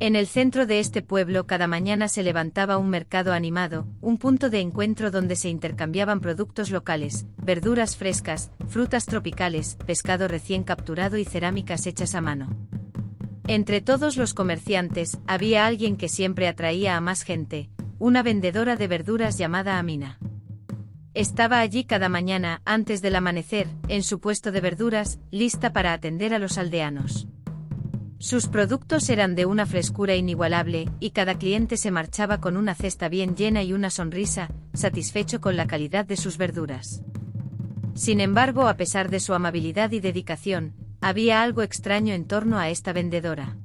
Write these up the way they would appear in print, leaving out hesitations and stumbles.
En el centro de este pueblo cada mañana se levantaba un mercado animado, un punto de encuentro donde se intercambiaban productos locales, verduras frescas, frutas tropicales, pescado recién capturado y cerámicas hechas a mano. Entre todos los comerciantes, había alguien que siempre atraía a más gente, una vendedora de verduras llamada Amina. Estaba allí cada mañana, antes del amanecer, en su puesto de verduras, lista para atender a los aldeanos. Sus productos eran de una frescura inigualable, y cada cliente se marchaba con una cesta bien llena y una sonrisa, satisfecho con la calidad de sus verduras. Sin embargo, a pesar de su amabilidad y dedicación, había algo extraño en torno a esta vendedora.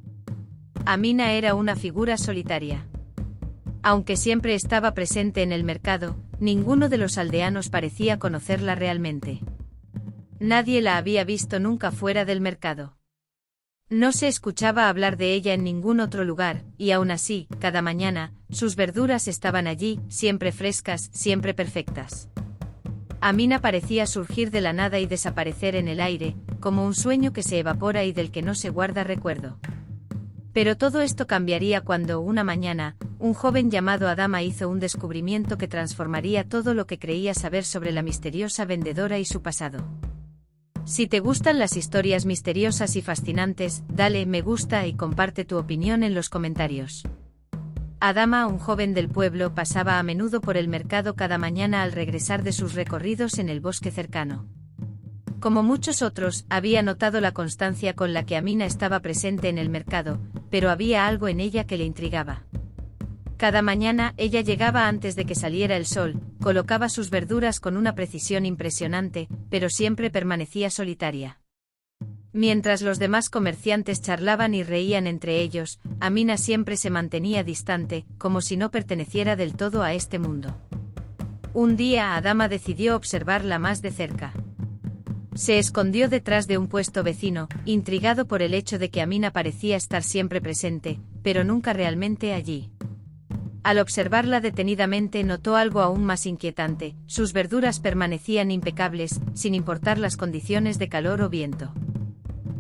Amina era una figura solitaria. Aunque siempre estaba presente en el mercado, ninguno de los aldeanos parecía conocerla realmente. Nadie la había visto nunca fuera del mercado. No se escuchaba hablar de ella en ningún otro lugar, y aún así, cada mañana, sus verduras estaban allí, siempre frescas, siempre perfectas. Amina parecía surgir de la nada y desaparecer en el aire, como un sueño que se evapora y del que no se guarda recuerdo. Pero todo esto cambiaría cuando, una mañana, un joven llamado Adama hizo un descubrimiento que transformaría todo lo que creía saber sobre la misteriosa vendedora y su pasado. Si te gustan las historias misteriosas y fascinantes, dale me gusta y comparte tu opinión en los comentarios. Adama, un joven del pueblo, pasaba a menudo por el mercado cada mañana al regresar de sus recorridos en el bosque cercano. Como muchos otros, había notado la constancia con la que Amina estaba presente en el mercado, pero había algo en ella que le intrigaba. Cada mañana, ella llegaba antes de que saliera el sol, colocaba sus verduras con una precisión impresionante, pero siempre permanecía solitaria. Mientras los demás comerciantes charlaban y reían entre ellos, Amina siempre se mantenía distante, como si no perteneciera del todo a este mundo. Un día Adama decidió observarla más de cerca. Se escondió detrás de un puesto vecino, intrigado por el hecho de que Amina parecía estar siempre presente, pero nunca realmente allí. Al observarla detenidamente notó algo aún más inquietante: sus verduras permanecían impecables, sin importar las condiciones de calor o viento.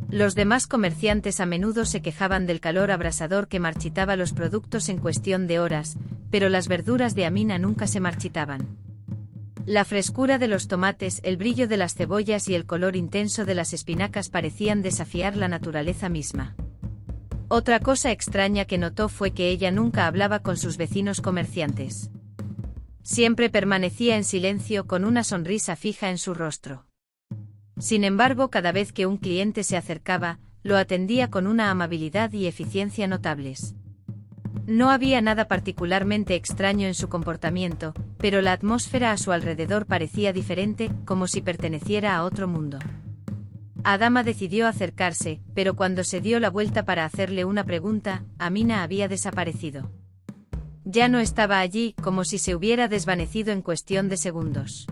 Los demás comerciantes a menudo se quejaban del calor abrasador que marchitaba los productos en cuestión de horas, pero las verduras de Amina nunca se marchitaban. La frescura de los tomates, el brillo de las cebollas y el color intenso de las espinacas parecían desafiar la naturaleza misma. Otra cosa extraña que notó fue que ella nunca hablaba con sus vecinos comerciantes. Siempre permanecía en silencio con una sonrisa fija en su rostro. Sin embargo, cada vez que un cliente se acercaba, lo atendía con una amabilidad y eficiencia notables. No había nada particularmente extraño en su comportamiento, pero la atmósfera a su alrededor parecía diferente, como si perteneciera a otro mundo. Adama decidió acercarse, pero cuando se dio la vuelta para hacerle una pregunta, Amina había desaparecido. Ya no estaba allí, como si se hubiera desvanecido en cuestión de segundos.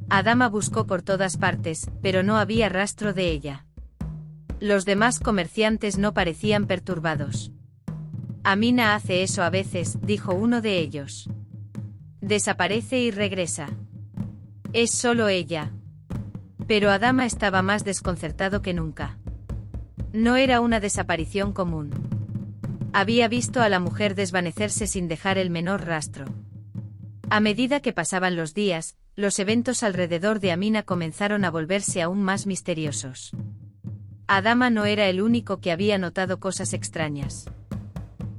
Adama buscó por todas partes, pero no había rastro de ella. Los demás comerciantes no parecían perturbados. Amina hace eso a veces, dijo uno de ellos. Desaparece y regresa. Es solo ella. Pero Adama estaba más desconcertado que nunca. No era una desaparición común. Había visto a la mujer desvanecerse sin dejar el menor rastro. A medida que pasaban los días, los eventos alrededor de Amina comenzaron a volverse aún más misteriosos. Adama no era el único que había notado cosas extrañas.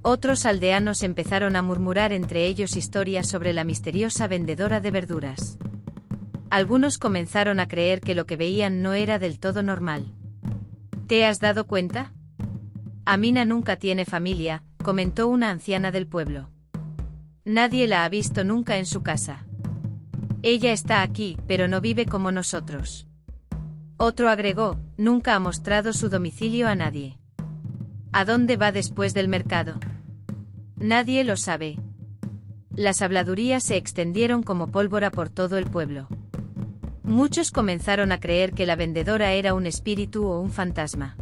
Otros aldeanos empezaron a murmurar entre ellos historias sobre la misteriosa vendedora de verduras. Algunos comenzaron a creer que lo que veían no era del todo normal. ¿Te has dado cuenta? Amina nunca tiene familia, comentó una anciana del pueblo. Nadie la ha visto nunca en su casa. Ella está aquí, pero no vive como nosotros. Otro agregó, nunca ha mostrado su domicilio a nadie. ¿A dónde va después del mercado? Nadie lo sabe. Las habladurías se extendieron como pólvora por todo el pueblo. Muchos comenzaron a creer que la vendedora era un espíritu o un fantasma.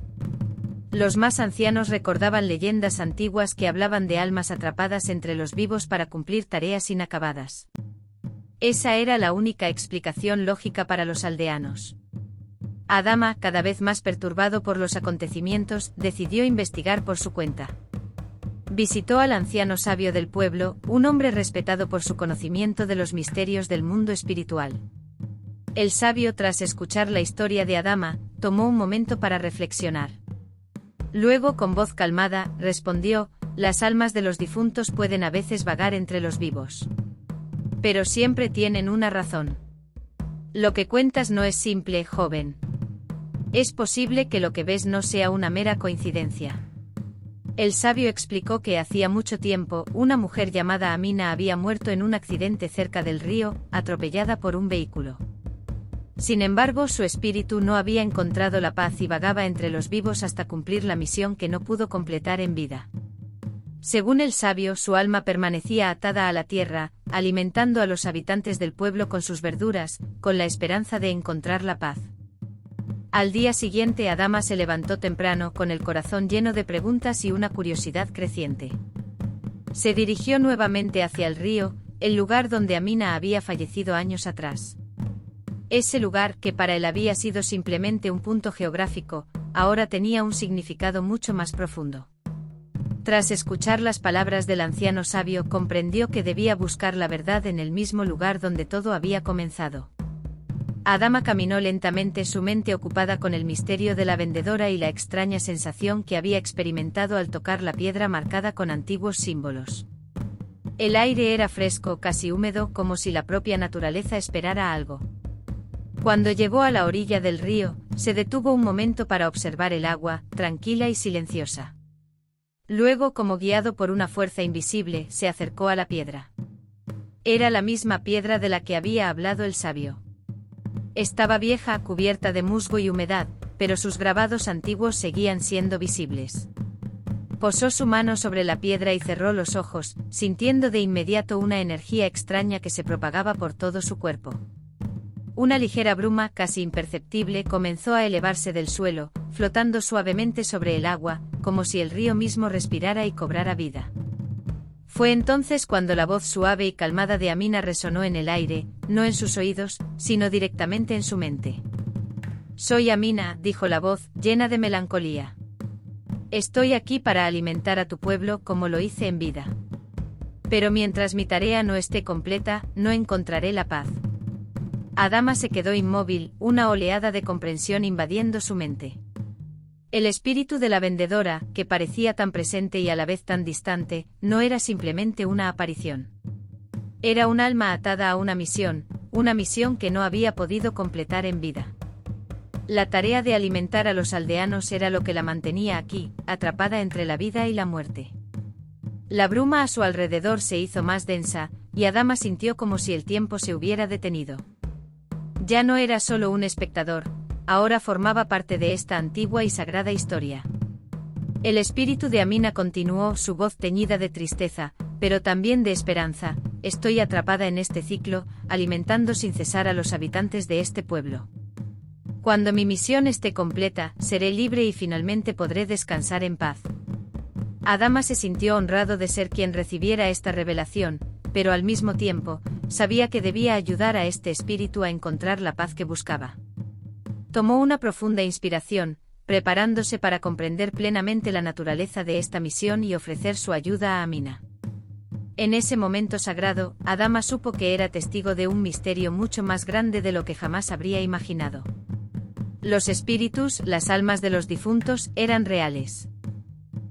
Los más ancianos recordaban leyendas antiguas que hablaban de almas atrapadas entre los vivos para cumplir tareas inacabadas. Esa era la única explicación lógica para los aldeanos. Adama, cada vez más perturbado por los acontecimientos, decidió investigar por su cuenta. Visitó al anciano sabio del pueblo, un hombre respetado por su conocimiento de los misterios del mundo espiritual. El sabio, tras escuchar la historia de Adama, tomó un momento para reflexionar. Luego, con voz calmada, respondió: las almas de los difuntos pueden a veces vagar entre los vivos. Pero siempre tienen una razón. Lo que cuentas no es simple, joven. Es posible que lo que ves no sea una mera coincidencia. El sabio explicó que hacía mucho tiempo, una mujer llamada Amina había muerto en un accidente cerca del río, atropellada por un vehículo. Sin embargo, su espíritu no había encontrado la paz y vagaba entre los vivos hasta cumplir la misión que no pudo completar en vida. Según el sabio, su alma permanecía atada a la tierra, alimentando a los habitantes del pueblo con sus verduras, con la esperanza de encontrar la paz. Al día siguiente, Adama se levantó temprano, con el corazón lleno de preguntas y una curiosidad creciente. Se dirigió nuevamente hacia el río, el lugar donde Amina había fallecido años atrás. Ese lugar, que para él había sido simplemente un punto geográfico, ahora tenía un significado mucho más profundo. Tras escuchar las palabras del anciano sabio, comprendió que debía buscar la verdad en el mismo lugar donde todo había comenzado. Adama caminó lentamente, su mente ocupada con el misterio de la vendedora y la extraña sensación que había experimentado al tocar la piedra marcada con antiguos símbolos. El aire era fresco, casi húmedo, como si la propia naturaleza esperara algo. Cuando llegó a la orilla del río, se detuvo un momento para observar el agua, tranquila y silenciosa. Luego, como guiado por una fuerza invisible, se acercó a la piedra. Era la misma piedra de la que había hablado el sabio. Estaba vieja, cubierta de musgo y humedad, pero sus grabados antiguos seguían siendo visibles. Posó su mano sobre la piedra y cerró los ojos, sintiendo de inmediato una energía extraña que se propagaba por todo su cuerpo. Una ligera bruma, casi imperceptible, comenzó a elevarse del suelo, flotando suavemente sobre el agua, como si el río mismo respirara y cobrara vida. Fue entonces cuando la voz suave y calmada de Amina resonó en el aire, no en sus oídos, sino directamente en su mente. «Soy Amina», dijo la voz, llena de melancolía. «Estoy aquí para alimentar a tu pueblo como lo hice en vida. Pero mientras mi tarea no esté completa, no encontraré la paz». Adama se quedó inmóvil, una oleada de comprensión invadiendo su mente. El espíritu de la vendedora, que parecía tan presente y a la vez tan distante, no era simplemente una aparición. Era un alma atada a una misión que no había podido completar en vida. La tarea de alimentar a los aldeanos era lo que la mantenía aquí, atrapada entre la vida y la muerte. La bruma a su alrededor se hizo más densa, y Adama sintió como si el tiempo se hubiera detenido. Ya no era solo un espectador, ahora formaba parte de esta antigua y sagrada historia. El espíritu de Amina continuó, su voz teñida de tristeza, pero también de esperanza: «Estoy atrapada en este ciclo, alimentando sin cesar a los habitantes de este pueblo. Cuando mi misión esté completa, seré libre y finalmente podré descansar en paz». Adama se sintió honrado de ser quien recibiera esta revelación, pero al mismo tiempo, sabía que debía ayudar a este espíritu a encontrar la paz que buscaba. Tomó una profunda inspiración, preparándose para comprender plenamente la naturaleza de esta misión y ofrecer su ayuda a Amina. En ese momento sagrado, Adama supo que era testigo de un misterio mucho más grande de lo que jamás habría imaginado. Los espíritus, las almas de los difuntos, eran reales.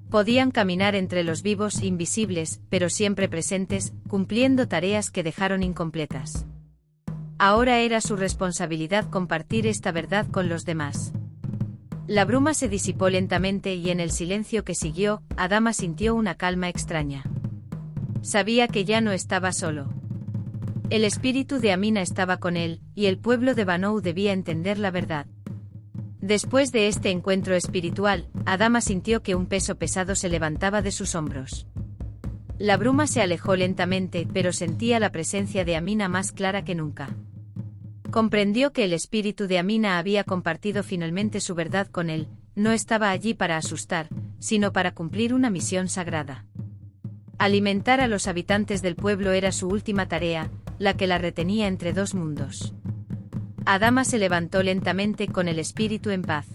Podían caminar entre los vivos, invisibles, pero siempre presentes, cumpliendo tareas que dejaron incompletas. Ahora era su responsabilidad compartir esta verdad con los demás. La bruma se disipó lentamente y en el silencio que siguió, Adama sintió una calma extraña. Sabía que ya no estaba solo. El espíritu de Amina estaba con él, y el pueblo de Banou debía entender la verdad. Después de este encuentro espiritual, Adama sintió que un peso pesado se levantaba de sus hombros. La bruma se alejó lentamente, pero sentía la presencia de Amina más clara que nunca. Comprendió que el espíritu de Amina había compartido finalmente su verdad con él, no estaba allí para asustar, sino para cumplir una misión sagrada. Alimentar a los habitantes del pueblo era su última tarea, la que la retenía entre dos mundos. Adama se levantó lentamente con el espíritu en paz.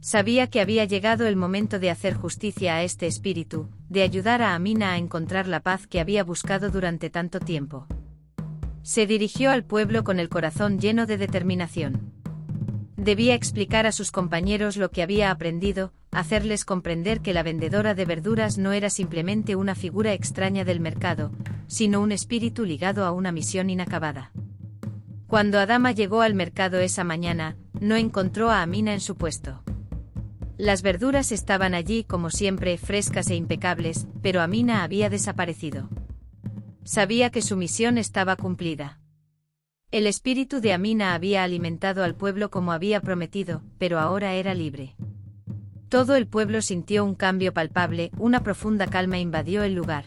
Sabía que había llegado el momento de hacer justicia a este espíritu, de ayudar a Amina a encontrar la paz que había buscado durante tanto tiempo. Se dirigió al pueblo con el corazón lleno de determinación. Debía explicar a sus compañeros lo que había aprendido, hacerles comprender que la vendedora de verduras no era simplemente una figura extraña del mercado, sino un espíritu ligado a una misión inacabada. Cuando Adama llegó al mercado esa mañana, no encontró a Amina en su puesto. Las verduras estaban allí como siempre, frescas e impecables, pero Amina había desaparecido. Sabía que su misión estaba cumplida. El espíritu de Amina había alimentado al pueblo como había prometido, pero ahora era libre. Todo el pueblo sintió un cambio palpable, una profunda calma invadió el lugar.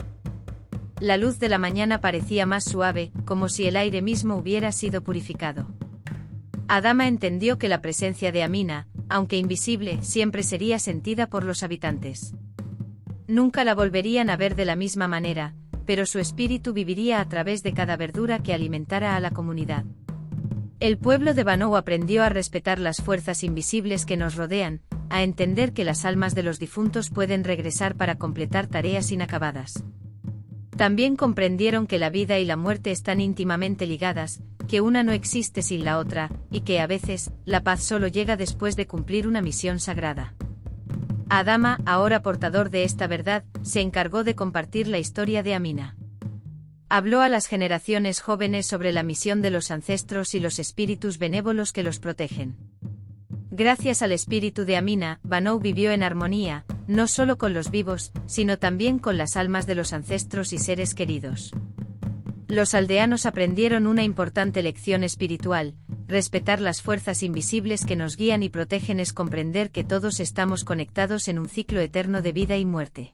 La luz de la mañana parecía más suave, como si el aire mismo hubiera sido purificado. Adama entendió que la presencia de Amina, aunque invisible, siempre sería sentida por los habitantes. Nunca la volverían a ver de la misma manera, pero su espíritu viviría a través de cada verdura que alimentara a la comunidad. El pueblo de Banú aprendió a respetar las fuerzas invisibles que nos rodean, a entender que las almas de los difuntos pueden regresar para completar tareas inacabadas. También comprendieron que la vida y la muerte están íntimamente ligadas, que una no existe sin la otra, y que a veces, la paz solo llega después de cumplir una misión sagrada. Adama, ahora portador de esta verdad, se encargó de compartir la historia de Amina. Habló a las generaciones jóvenes sobre la misión de los ancestros y los espíritus benévolos que los protegen. Gracias al espíritu de Amina, Banú vivió en armonía, no solo con los vivos, sino también con las almas de los ancestros y seres queridos. Los aldeanos aprendieron una importante lección espiritual: respetar las fuerzas invisibles que nos guían y protegen es comprender que todos estamos conectados en un ciclo eterno de vida y muerte.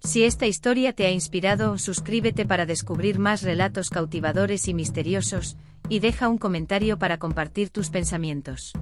Si esta historia te ha inspirado, suscríbete para descubrir más relatos cautivadores y misteriosos, y deja un comentario para compartir tus pensamientos.